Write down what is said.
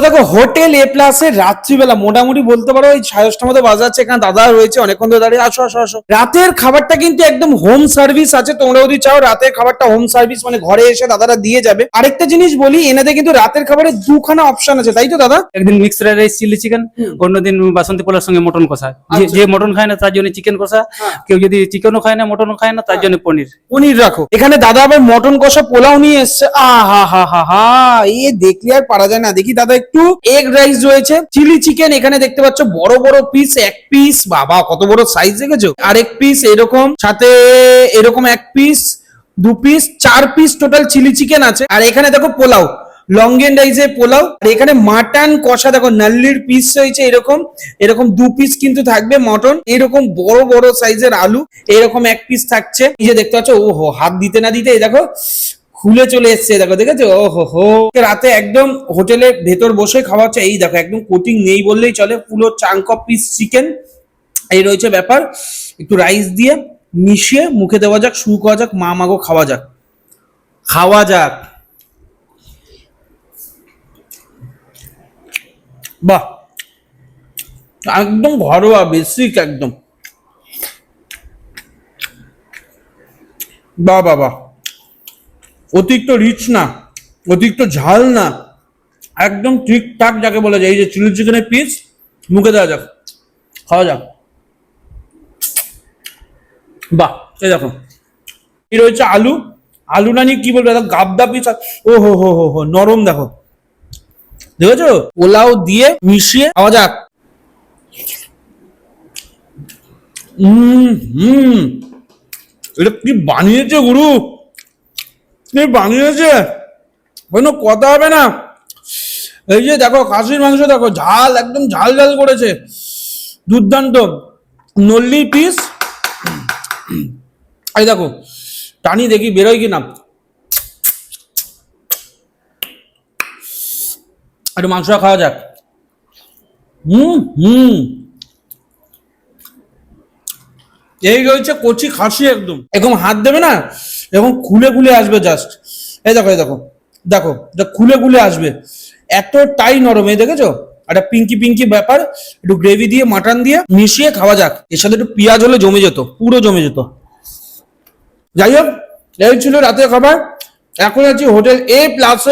দেখো হোটেল এ প্লাসের রাত্রিবেলা মোটামুটি বলতে পারো ওই 10:30টার মতো বাজাচ্ছে। এখানে দাদা রয়েছে অনেকক্ষণ ধরে দাঁড়িয়ে, আসো আসো আসো। রাতের খাবারটা কিন্তু একদম হোম সার্ভিস আছে, তোমরা যদি চাও রাতের খাবারটা হোম সার্ভিস মানে ঘরে এসে দাদারা দিয়ে যাবে। আরেকটা জিনিস বলি, এনাদের কিন্তু রাতের খাবারে দুখানা অপশন আছে, তাই তো দাদা? একদিন মিক্সড রাইস চিলি চিকেন, অন্যদিন বাসন্তী পোলার সঙ্গে মটন কষা। যে মটন খায় না তার জন্য চিকেন কষা, কেউ যদি চিকেনও খায় না মটনও খায় না তার জন্য পনির। পনির রাখো। এখানে দাদা আবার মটন কষা পোলাও নিয়ে এসছে। আহা হা হা হা, এ দেখলে আর পারা যায় না। দেখি দাদা একটু। এগ রাইস রয়েছে, চিলি চিকেন এখানে দেখতে পাচ্ছ বড় বড় পিস, এক পিস, বাবা কত বড় সাইজ দেখেছো, আরেক পিস এরকম, সাথে এরকম এক পিস, দু piece, 4 piece total chilli chicken আছে। আর এখানে দেখো পোলাও, লঙ্গেন রাইসের পোলাও। আর এখানে মাটন কষা দেখো, নাল্লির পিস রয়েছে এরকম, এরকম 2 পিস কিন্তু থাকবে মটন, এরকম বড় বড় সাইজের আলু এরকম 1 পিস থাকছে। এই যে দেখতে পাচ্ছ, ওহো হাত দিতে না দিতে এই দেখো খুলে চলে এসছে, দেখো দেখেছো, ওহো হো। রাতে একদম হোটেলের ভেতর বসে খাওয়া হচ্ছে। এই দেখো একদম কোটিং নেই বললেই চলে, পুরো চাঙ্ক অফ পিস চিকেন। এই রয়েছে ব্যাপার, একটু রাইস দিয়ে মিশিয়ে মুখে দেওয়া যাক, শুরু করা যাক। মা মাগো খাওয়া যাক, খাওয়া যাক। বাহ, একদম ঘরোয়া বেসিক একদম। বাহ বাহ বাহ, অতিরিক্ত রিচ না, অতিরিক্ত ঝাল না, একদম ঠিকঠাক যাকে বলা যায়। এই যে চিলি চিকেনের পিস মুখে দেওয়া যাক, খাওয়া যাক। বাহ, এই দেখো এই রয়েছে আলু, আলু না নিয়ে কি বলবো, গাবদা পিস। ও হো হো হো হো, নরম দেখো, দেখেছো? পোলাও দিয়ে মিশিয়ে খাওয়া যাক। এটা কি বানিয়েছে গুরু, কি বানিয়েছে, কোনো কথা হবে না। এই যে দেখো খাসির মাংস, দেখো ঝাল, একদম ঝাল ঝাল করেছে, দুর্দান্ত। নল্লির পিস, এই দেখো টানি দেখি বেরোয় কিনা। একটু মাংস খাওয়া যাক। এই রয়েছে কচি খাসি, একদম এরকম হাত দেবে না, এরকম খুলে খুলে আসবে জাস্ট। এই দেখো এই দেখো দেখো, খুলে খুলে আসবে, এতটাই নরম। এই দেখেছো, একটা পিঙ্কি পিঙ্কি ব্যাপার। একটু গ্রেভি দিয়ে মাটন দিয়ে মিশিয়ে খাওয়া যাক, এর সাথে একটু পেঁয়াজ হলে জমে যেত, পুরো জমে যেত। যাই হোক, এই ছিল রাতের খাবার। এখন আছি হোটেল এ প্লাসে।